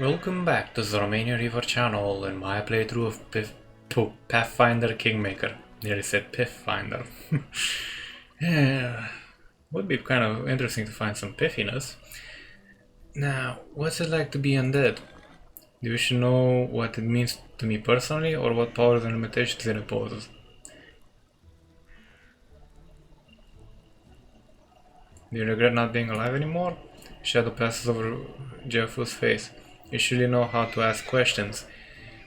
Welcome back to the Romanian Reaver channel and my playthrough of Pathfinder Kingmaker. Nearly said Pathfinder. Yeah, would be kind of interesting to find some piffiness. Now, what's it like to be undead? Do you wish to know what it means to me personally or what powers and limitations it imposes? Do you regret not being alive anymore? Shadow passes over Jeff's face. You surely know how to ask questions.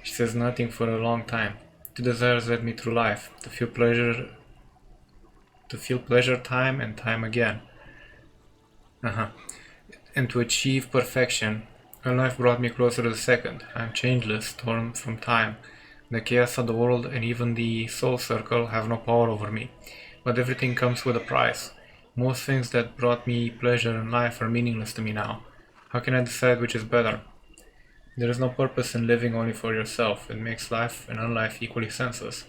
She says nothing for a long time. Two desires led me through life, to feel pleasure time and time again. And to achieve perfection. One life brought me closer to the second. I am changeless, torn from time. The chaos of the world and even the soul circle have no power over me. But everything comes with a price. Most things that brought me pleasure in life are meaningless to me now. How can I decide which is better? There is no purpose in living only for yourself. It makes life and unlife equally senseless.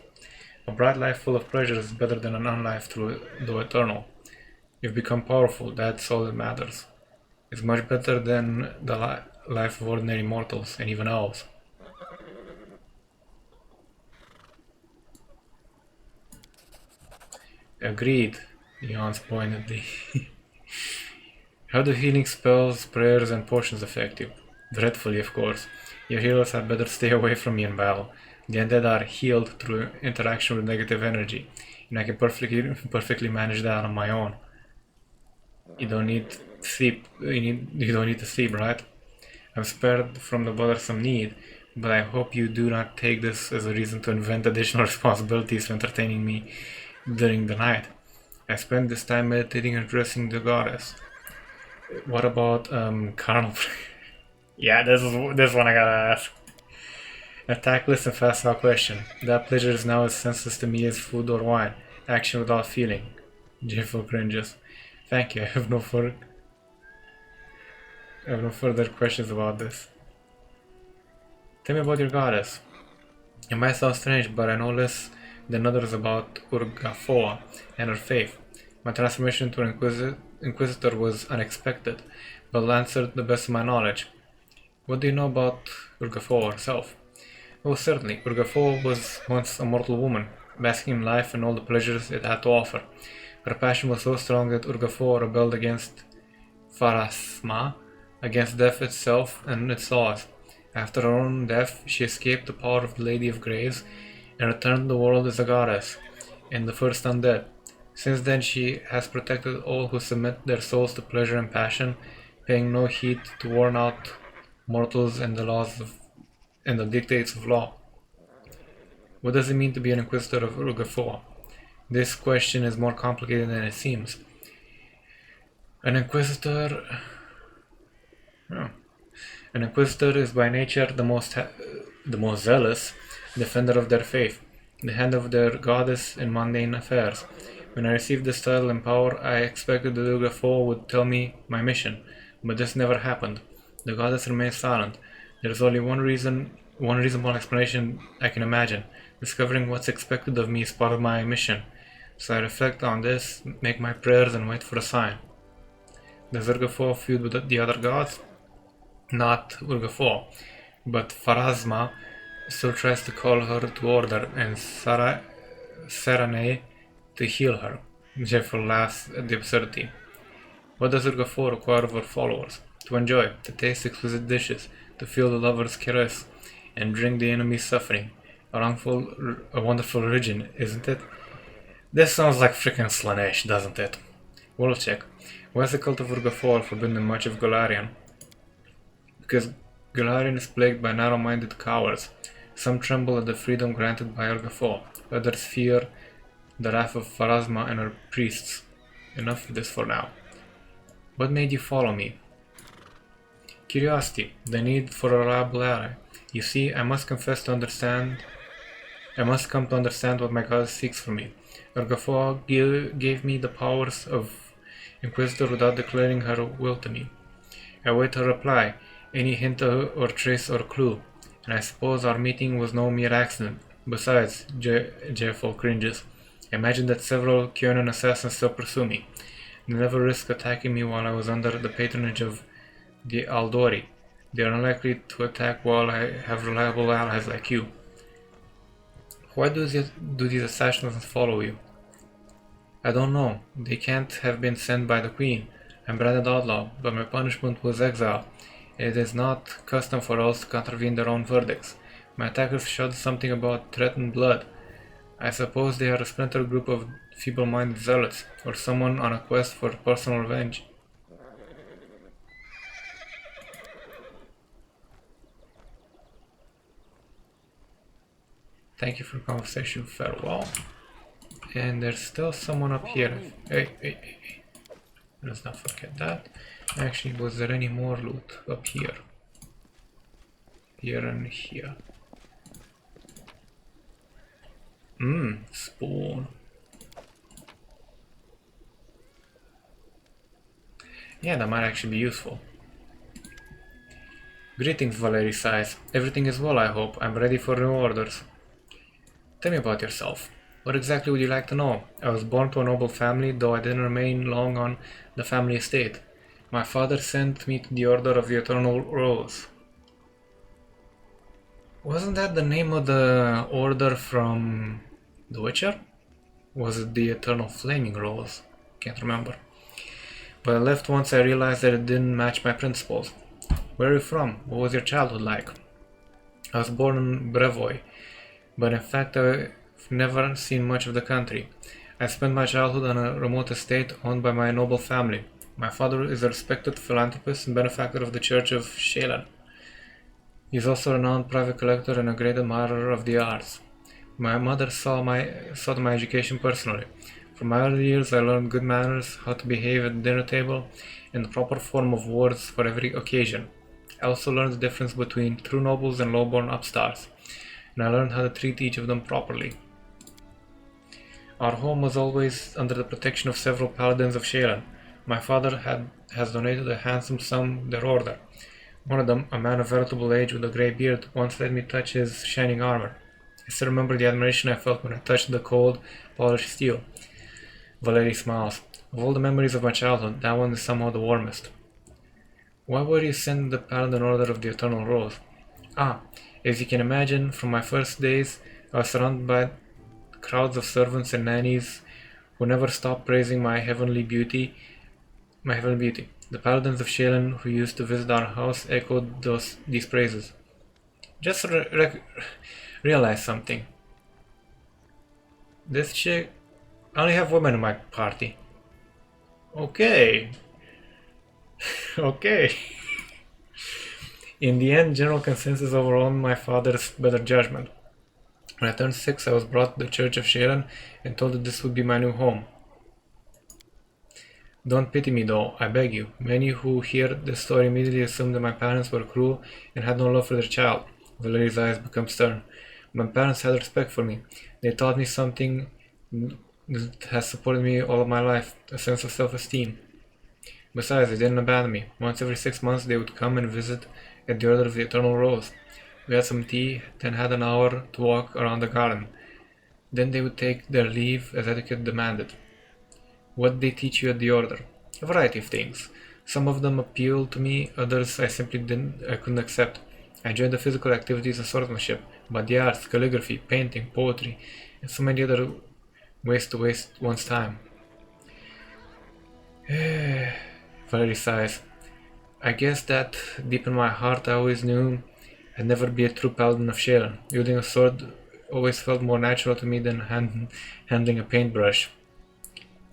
A bright life full of pleasure is better than an unlife though eternal. You've become powerful, that's all that matters. It's much better than the life of ordinary mortals and even elves. Agreed, yawns pointedly. How do healing spells, prayers, and potions affect you? Dreadfully, of course. Your healers had better stay away from me in battle. The undead are healed through interaction with negative energy, and I can perfectly manage that on my own. You don't need sleep. You don't need to sleep, right? I'm spared from the bothersome need, but I hope you do not take this as a reason to invent additional responsibilities for entertaining me during the night. I spend this time meditating and addressing the goddess. What about carnal? Yeah, this one I gotta ask. A tactless and facile question. That pleasure is now as senseless to me as food or wine. Action without feeling. Jeffel cringes. Thank you. I have no further questions about this. Tell me about your goddess. It might sound strange, but I know less than others about Urgafoa and her faith. My transformation to an Inquisitor was unexpected, but I'll answer the best of my knowledge. What do you know about Urgafoa herself? Oh, certainly. Urgafoa was once a mortal woman, basking in life and all the pleasures it had to offer. Her passion was so strong that Urgafoa rebelled against Pharasma, against death itself and its laws. After her own death, she escaped the power of the Lady of Graves and returned to the world as a goddess, and the first undead. Since then she has protected all who submit their souls to pleasure and passion, paying no heed to worn-out mortals and the dictates of law. What does it mean to be an Inquisitor of Urgafoa? This question is more complicated than it seems. An Inquisitor... Oh. An Inquisitor is by nature the most zealous defender of their faith, the hand of their goddess in mundane affairs. When I received this title and power, I expected the Urgafoa would tell me my mission, but this never happened. The goddess remains silent. There is only one reasonable explanation I can imagine. Discovering what's expected of me is part of my mission. So I reflect on this, make my prayers, and wait for a sign. Does Urgafoa feud with the other gods? Not Urgafoa, but Pharasma still tries to call her to order, and Saranae to heal her. Jeffrey laughs at the absurdity. What does Urgafoa require of her followers? To enjoy, to taste exquisite dishes, to feel the lover's caress, and drink the enemy's suffering. A wonderful religion, isn't it? This sounds like frickin' Slanesh, doesn't it? We'll check. Why is the cult of Urgafoa forbidden in much of Golarion? Because Golarion is plagued by narrow-minded cowards. Some tremble at the freedom granted by Urgafoa, others fear the wrath of Pharasma and her priests. Enough of this for now. What made you follow me? Curiosity, the need for a reliable ally. You see, I must come to understand what my goddess seeks from me. Urgafoa gave me the powers of Inquisitor without declaring her will to me. I await her reply, any hint or trace or clue, and I suppose our meeting was no mere accident. Besides, Jeffo cringes. I imagine that several Kionan assassins still pursue me. They never risked attacking me while I was under the patronage of the Aldori. They are unlikely to attack while I have reliable allies like you. Why do these assassins follow you? I don't know. They can't have been sent by the Queen. I'm branded outlaw, but my punishment was exile. It is not custom for us to contravene their own verdicts. My attackers shouted something about threatened blood. I suppose they are a splinter group of feeble-minded zealots, or someone on a quest for personal revenge. Thank you for the conversation, farewell. And there's still someone up here. Hey. Let's not forget that. Actually, was there any more loot up here? Here and here. Spoon. Yeah, that might actually be useful. Greetings, Valerie sighs. Everything is well, I hope. I'm ready for new orders. Tell me about yourself. What exactly would you like to know? I was born to a noble family, though I didn't remain long on the family estate. My father sent me to the Order of the Eternal Rose. Wasn't that the name of the order from The Witcher? Was it the Eternal Flaming Rose? Can't remember. But I left once I realized that it didn't match my principles. Where are you from? What was your childhood like? I was born in Brevoy, but in fact I've never seen much of the country. I spent my childhood on a remote estate owned by my noble family. My father is a respected philanthropist and benefactor of the Church of Shelan. He is also a renowned private collector and a great admirer of the arts. My mother saw to my education personally. From my early years I learned good manners, how to behave at the dinner table, and the proper form of words for every occasion. I also learned the difference between true nobles and low-born upstarts, and I learned how to treat each of them properly. Our home was always under the protection of several paladins of Shelan. My father has donated a handsome sum to their order. One of them, a man of veritable age with a grey beard, once let me touch his shining armor. I still remember the admiration I felt when I touched the cold, polished steel. Valerie smiles. Of all the memories of my childhood, that one is somehow the warmest. Why were you sent to the Paladin Order of the Eternal Rose? As you can imagine, from my first days, I was surrounded by crowds of servants and nannies who never stopped praising my heavenly beauty. The paladins of Shelan who used to visit our house echoed these praises. Just realize something. This chick... I only have women in my party. Okay. Okay. In the end, general consensus overall my father's better judgment. When I turned 6, I was brought to the Church of Shelan and told that this would be my new home. Don't pity me though, I beg you. Many who hear this story immediately assume that my parents were cruel and had no love for their child. Valerie's eyes become stern. My parents had respect for me. They taught me something that has supported me all of my life, a sense of self-esteem. Besides, they didn't abandon me. Once every 6 months they would come and visit at the Order of the Eternal Rose. We had some tea, then had an hour to walk around the garden. Then they would take their leave as etiquette demanded. What did they teach you at the Order? A variety of things. Some of them appealed to me, others I couldn't accept. I enjoyed the physical activities and swordsmanship, but the arts, calligraphy, painting, poetry, and so many other ways to waste one's time. Valerie sighs. I guess that deep in my heart I always knew I'd never be a true paladin of Shelan. Wielding a sword always felt more natural to me than handling a paintbrush.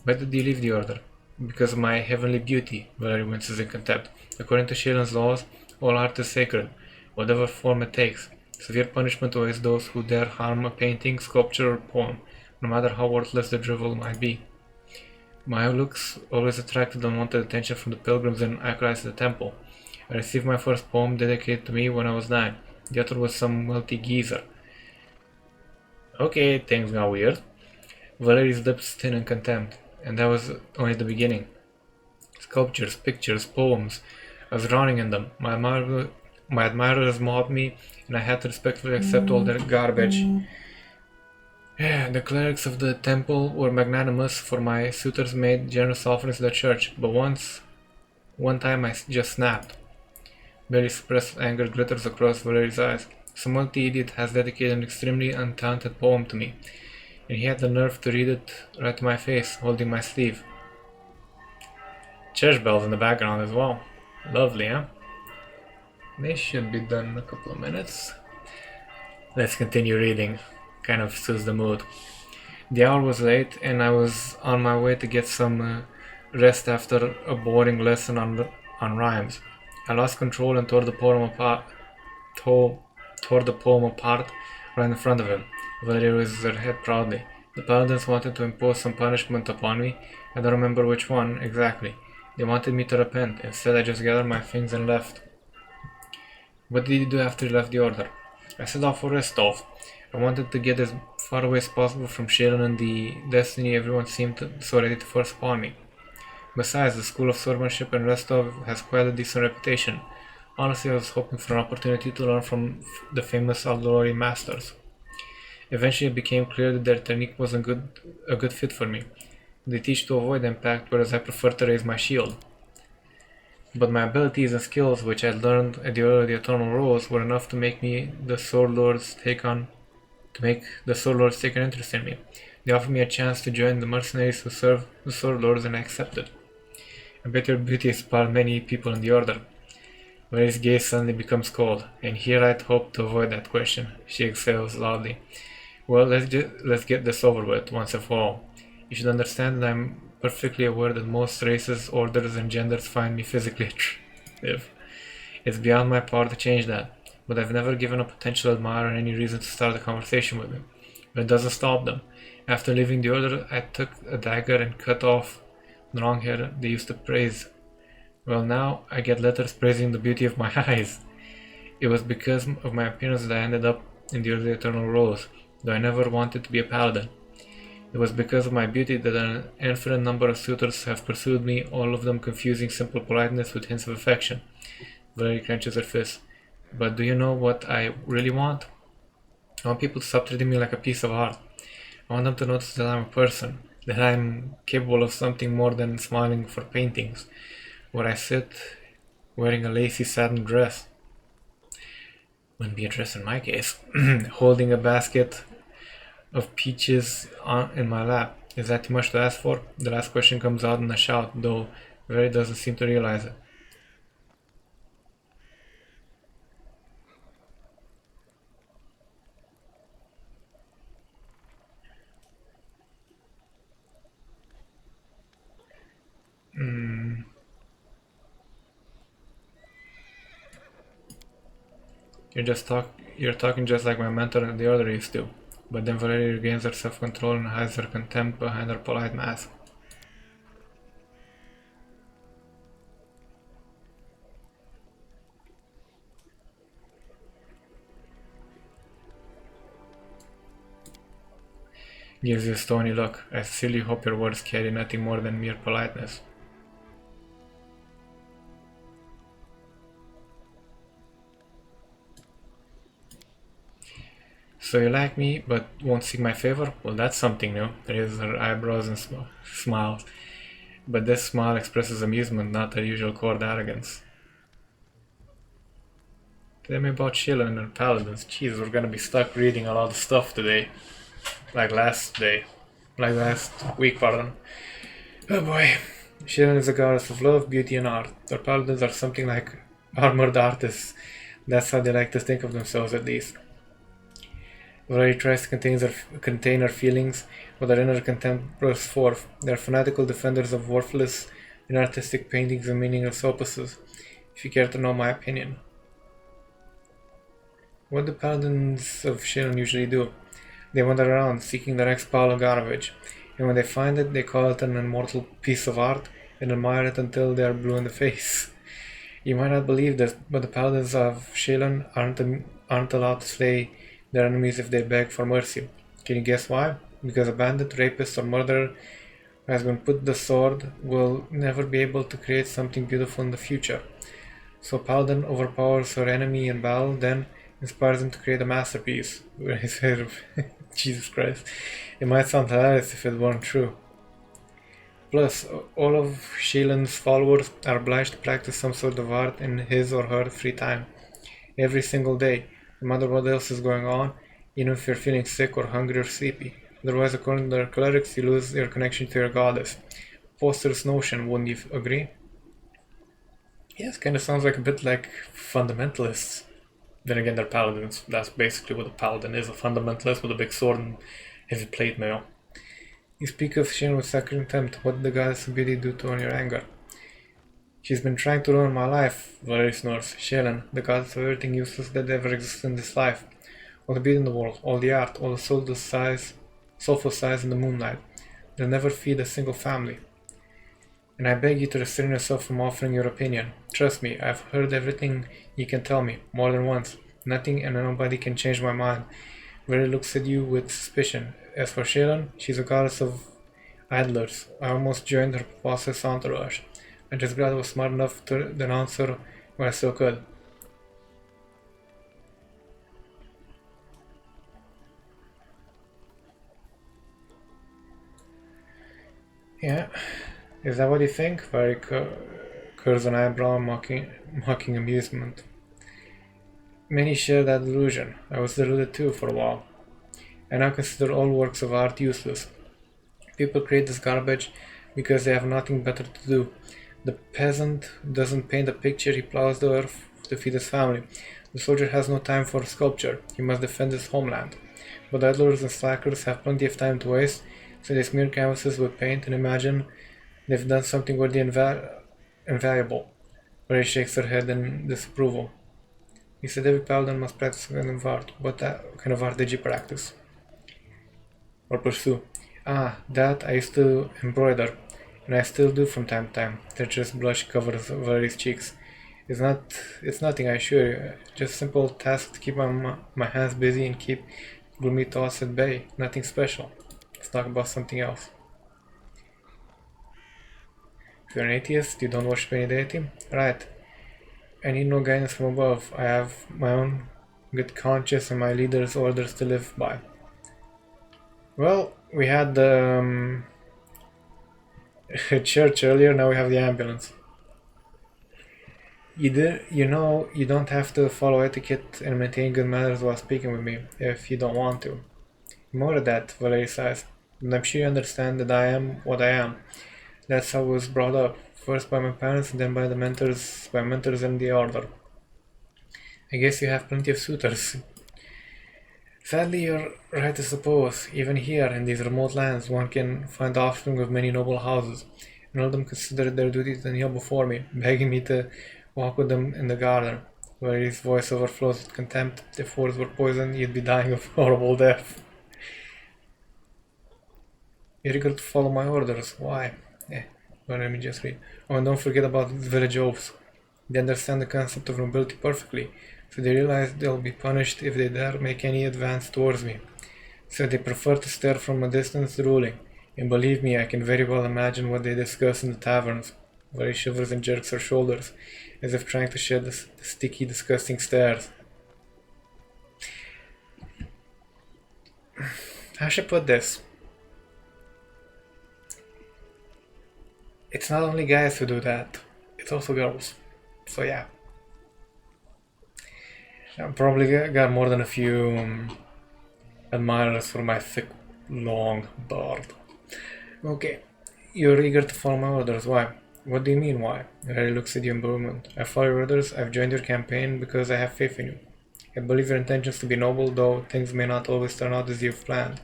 Why did you leave the order? Because of my heavenly beauty, Valerie winces in contempt. According to Shelan's laws, all art is sacred, whatever form it takes. Severe punishment awaits those who dare harm a painting, sculpture, or poem, no matter how worthless the drivel might be. My looks always attracted unwanted attention from the pilgrims and acolytes at the temple. I received my first poem dedicated to me when I was 9. The author was some wealthy geezer. Okay, things got weird. Valerie's lips thin in contempt, and that was only the beginning. Sculptures, pictures, poems. I was drowning in them. My admirers mobbed me, and I had to respectfully accept all their garbage. The clerics of the temple were magnanimous, for my suitors made generous offerings to the church, but one time I just snapped. Barely suppressed anger glitters across Valeri's eyes. Some multi-idiot has dedicated an extremely untalented poem to me, and he had the nerve to read it right to my face, holding my sleeve. Church bells in the background as well. Lovely, huh? They should be done in a couple of minutes. Let's continue reading. Kind of suits the mood. The hour was late, and I was on my way to get some rest after a boring lesson on rhymes. I lost control and tore the poem apart. Tore the poem apart right in front of him. Valeria raised her head proudly. The paladins wanted to impose some punishment upon me. I don't remember which one exactly. They wanted me to repent. Instead, I just gathered my things and left. What did you do after you left the order? I set off for Restov. I wanted to get as far away as possible from Sharon and the destiny everyone seemed so ready to force upon me. Besides, the School of Swordsmanship in Rostov has quite a decent reputation. Honestly, I was hoping for an opportunity to learn from the famous Aldorori masters. Eventually, it became clear that their technique wasn't a good fit for me. They teach to avoid impact, whereas I prefer to raise my shield. But my abilities and skills, which I learned at the Order of the Eternal Rose, were enough to make the Sword Lords take an interest in me. They offered me a chance to join the mercenaries who serve the Sword Lords, and I accepted. I bet your beauty inspired many people in the Order. Mary's gaze suddenly becomes cold, and here I'd hoped to avoid that question. She exhales loudly. Well, let's get this over with, once and for all. You should understand that I'm perfectly aware that most races, orders, and genders find me physically attractive. It's beyond my power to change that, but I've never given a potential admirer any reason to start a conversation with him. But it doesn't stop them. After leaving the order, I took a dagger and cut off the long hair they used to praise. Well, now I get letters praising the beauty of my eyes. It was because of my appearance that I ended up in the Order of the Eternal Rose, though I never wanted to be a paladin. It was because of my beauty that an infinite number of suitors have pursued me, all of them confusing simple politeness with hints of affection. Valerie clenches her fist. But do you know what I really want? I want people to stop treating me like a piece of art. I want them to notice that I'm a person, that I'm capable of something more than smiling for paintings, where I sit wearing a lacy satin dress. Wouldn't be a dress in my case. Holding a basket of peaches in my lap. Is that too much to ask for? The last question comes out in a shout, though Valerie doesn't seem to realize it. You're talking just like my mentor in the order used to. But then Valerie regains her self-control and hides her contempt behind her polite mask. Gives you a stony look. I sincerely hope your words carry nothing more than mere politeness. So you like me, but won't seek my favor? Well, that's something new. Raises her eyebrows and smiles. But this smile expresses amusement, not her usual cold arrogance. Tell me about Sheila and her paladins. Jeez, we're gonna be stuck reading a lot of stuff today. Like last week, pardon. Oh boy. Sheila is a goddess of love, beauty, and art. Her paladins are something like armored artists. That's how they like to think of themselves, at least. Valerie tries to contain her feelings, but her inner contempt bursts forth. They are fanatical defenders of worthless, inartistic paintings and meaningless opuses, if you care to know my opinion. What do paladins of Shilin usually do? They wander around, seeking the next pile of garbage, and when they find it, they call it an immortal piece of art, and admire it until they are blue in the face. You might not believe this, but the paladins of Shilin aren't allowed to slay their enemies if they beg for mercy. Can you guess why? Because a bandit, rapist, or murderer who has been put to the sword will never be able to create something beautiful in the future. So Paladin overpowers her enemy in battle, then inspires him to create a masterpiece. Jesus Christ. It might sound hilarious if it weren't true. Plus, all of Shailen's followers are obliged to practice some sort of art in his or her free time. Every single day, no matter what else is going on, even if you're feeling sick or hungry or sleepy. Otherwise, according to their clerics, you lose your connection to your goddess. Preposterous notion, wouldn't you agree? Yes, kind of sounds like a bit like fundamentalists. Then again, they're paladins. That's basically what a paladin is, a fundamentalist with a big sword and heavy plate mail. You speak of Shin with sacred contempt. What did the goddess of beauty do to on your anger? She's been trying to ruin my life, Valerie snores. Shailen, the goddess of everything useless that ever existed in this life. All the beauty in the world, all the art, all the soulful sighs in the moonlight. They'll never feed a single family. And I beg you to restrain yourself from offering your opinion. Trust me, I've heard everything you can tell me, more than once. Nothing and nobody can change my mind. Valerie looks at you with suspicion. As for Shailen, she's a goddess of idlers. I almost joined her preposterous entourage. I'm just glad I was smart enough to denounce her when I still could. Yeah, is that what you think? Very curves an eyebrow, mocking amusement. Many share that delusion. I was deluded too for a while. I now consider all works of art useless. People create this garbage because they have nothing better to do. The peasant doesn't paint a picture, he plows the earth to feed his family. The soldier has no time for sculpture, he must defend his homeland. But idlers and slackers have plenty of time to waste, so they smear canvases with paint and imagine they've done something worthy and valuable. Ray shakes her head in disapproval. He said every paladin must practice a kind of art. What kind of art did you practice? Or pursue? Ah, that I used to embroider. And I still do from time to time. Tetris blush covers Valerie's cheeks. It's nothing, I assure you. Just simple task to keep my hands busy and keep gloomy thoughts at bay. Nothing special. Let's talk about something else. If you're an atheist, you don't worship any deity? Right. I need no guidance from above. I have my own good conscience and my leader's orders to live by. Well, we had the church earlier, now we have the ambulance. You don't have to follow etiquette and maintain good manners while speaking with me, if you don't want to. More of that, Valerie says, and I'm sure you understand that I am what I am. That's how I was brought up, first by my parents and then by mentors in the order. I guess you have plenty of suitors. Sadly, you're right to suppose. Even here, in these remote lands, one can find offspring of many noble houses, and all of them consider it their duty to kneel before me, begging me to walk with them in the garden, where his voice overflows with contempt. If words were poison, you'd be dying of horrible death. You're eager to follow my orders. Why? Well, let me just read. Oh, and don't forget about village oaths. They understand the concept of nobility perfectly, so they realize they'll be punished if they dare make any advance towards me. So they prefer to stare from a distance ruling, and believe me, I can very well imagine what they discuss in the taverns, where he shivers and jerks her shoulders, as if trying to shed the sticky, disgusting stares. How should I put this? It's not only guys who do that, it's also girls. So yeah. I probably got more than a few admirers for my thick, long beard. Okay, you're eager to follow my orders. Why? What do you mean, why? Harry looks at you in bewilderment. I follow your orders. I've joined your campaign because I have faith in you. I believe your intentions to be noble, though things may not always turn out as you've planned.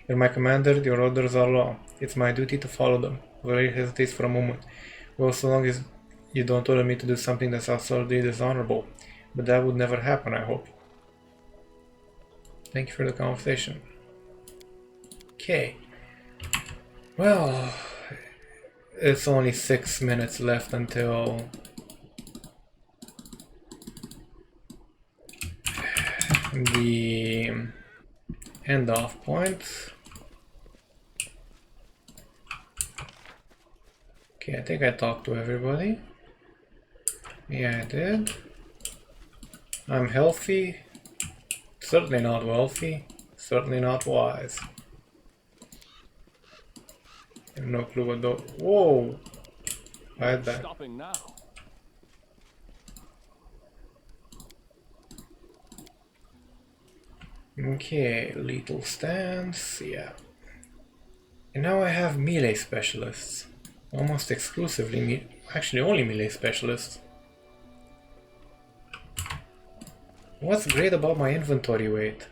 You're my commander. Your orders are law. It's my duty to follow them. Valerie hesitates for a moment. Well, so long as you don't order me to do something that's absolutely dishonorable. But that would never happen, I hope. Thank you for the conversation. Okay. Well, it's only 6 minutes left until the end off point. Okay, I think I talked to everybody. Yeah, I did. I'm healthy. Certainly not wealthy. Certainly not wise. No clue what though. Whoa! Right back. Stopping now. Okay, lethal stance, yeah. And now I have melee specialists. Almost exclusively actually only melee specialists. What's great about my inventory weight?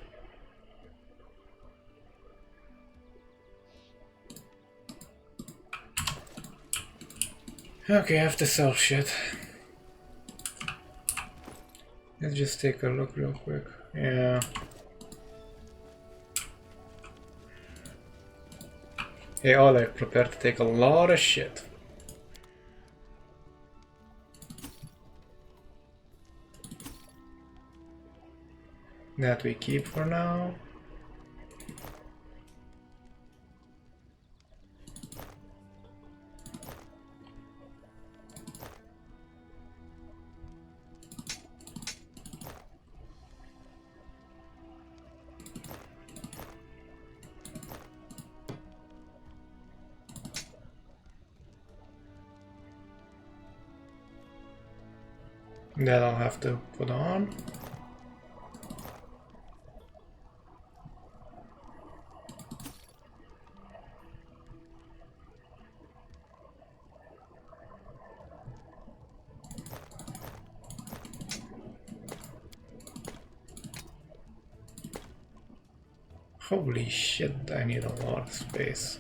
Okay, I have to sell shit. Let's just take a look real quick. Yeah. Hey Oleg, prepare to take a lot of shit. That we keep for now. That I'll have to put on. Holy shit, I need a lot of space.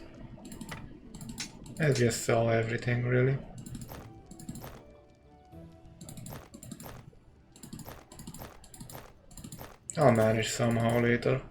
Let's just sell everything, really. I'll manage somehow later.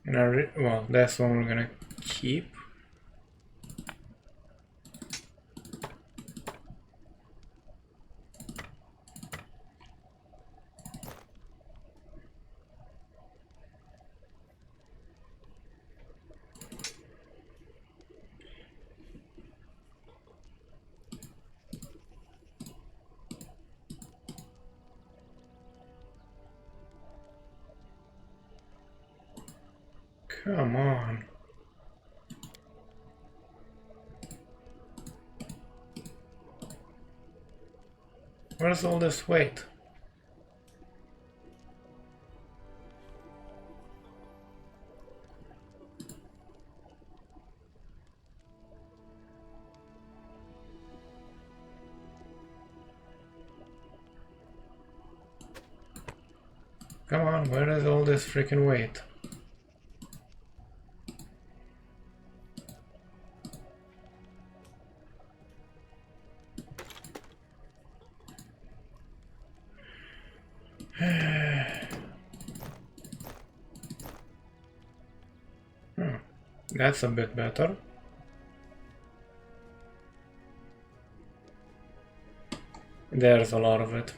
And well, that's one we're gonna keep. Come on. Where's all this weight? Come on, where is all this freaking weight? That's a bit better. There's a lot of it.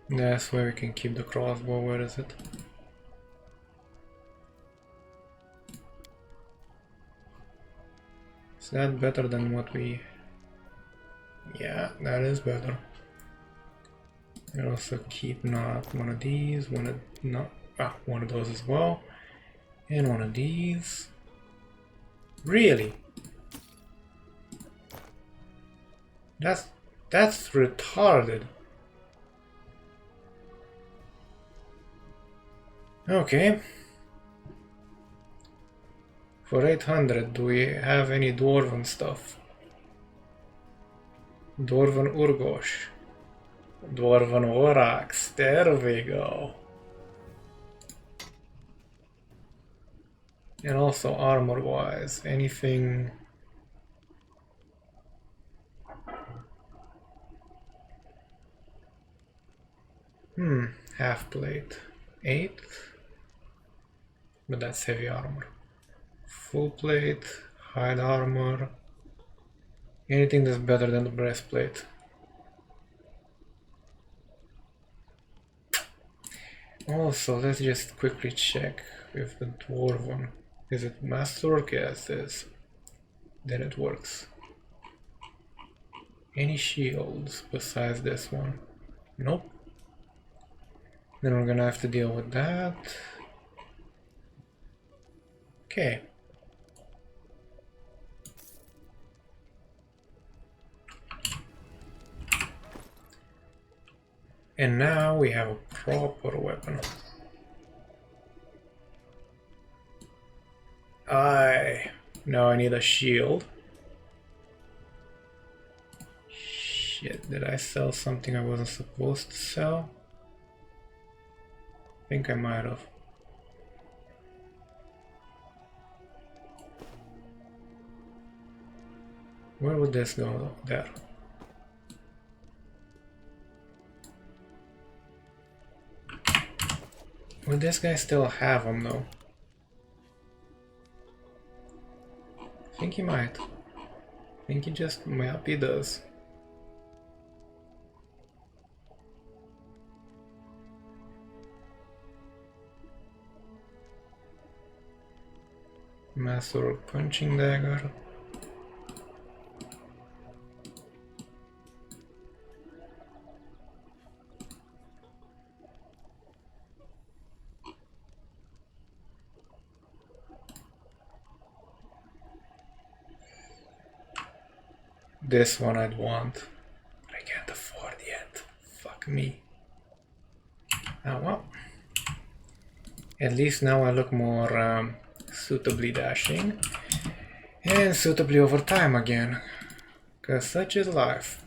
That's where we can keep the crossbow. Where is it? Is that better than what we... Yeah, that is better. And also keep not one of these, one of those as well. And one of these. Really? That's retarded. Okay. For 800, do we have any dwarven stuff? Dwarven Urgosh. Dwarven Orax. There we go. And also armor-wise, anything... half plate. 8? But that's heavy armor. Full plate, hide armor, Anything that's better than the breastplate. Also, let's just quickly check with the dwarven. Is it masterwork? Yes, it is. Then it works. Any shields besides this one? Nope. Then we're gonna have to deal with that. Okay. And now we have a proper weapon. Now I need a shield. Shit, did I sell something I wasn't supposed to sell? I think I might have. Where would this go? There. Will this guy still have them though? I think he might. I think he just, yeah, he does. Master punching dagger. This one I'd want. I can't afford yet. Fuck me. Oh well. At least now I look more suitably dashing. And suitably over time again. Cause such is life.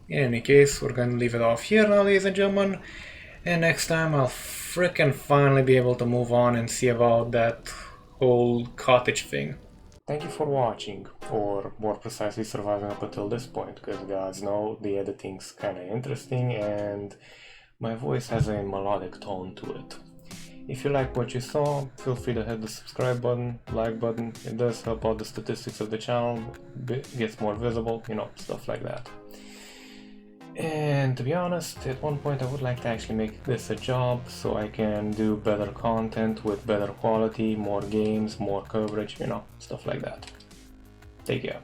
In any case, we're gonna leave it off here now, ladies and gentlemen. And next time I'll frickin' finally be able to move on and see about that whole cottage thing. Thank you for watching, or more precisely surviving up until this point, because gods know the editing's kinda interesting and my voice has a melodic tone to it. If you like what you saw, feel free to hit the subscribe button, like button. It does help out the statistics of the channel, gets more visible, you know, stuff like that. And to be honest, at one point I would like to actually make this a job so I can do better content with better quality, more games, more coverage, you know, stuff like that. Take care.